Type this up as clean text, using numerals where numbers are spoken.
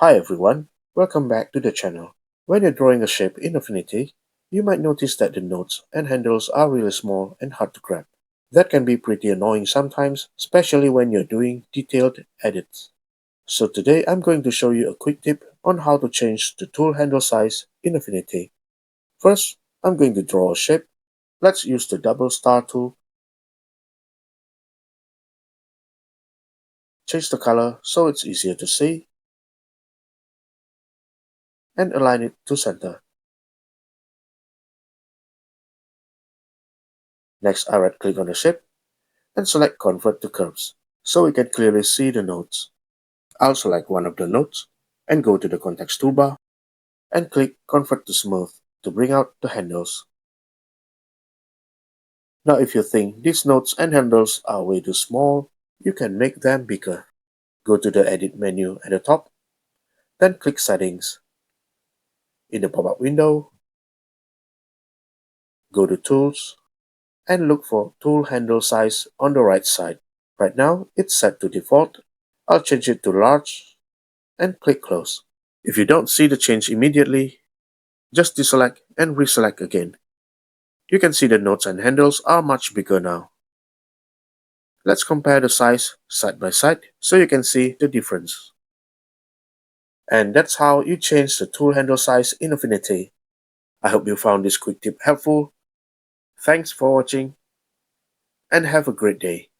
Hi everyone, welcome back to the channel. When you're drawing a shape in Affinity, you might notice that the nodes and handles are really small and hard to grab. That can be pretty annoying sometimes, especially when you're doing detailed edits. So today I'm going to show you a quick tip on how to change the tool handle size in Affinity. First, I'm going to draw a shape. Let's use the double star tool. Change the color so it's easier to see, and align it to center. Next, I right-click on the shape and select Convert to Curves, so we can clearly see the nodes. I'll select one of the nodes and go to the Context toolbar and click Convert to Smooth to bring out the handles. Now if you think these nodes and handles are way too small, you can make them bigger. Go to the Edit menu at the top, then click Settings. In the pop-up window, go to Tools and look for Tool Handle Size on the right side. Right now, it's set to default. I'll change it to large and click Close. If you don't see the change immediately, just deselect and reselect again. You can see the nodes and handles are much bigger now. Let's compare the size side by side so you can see the difference. And that's how you change the tool handle size in Affinity. I hope you found this quick tip helpful. Thanks for watching and have a great day.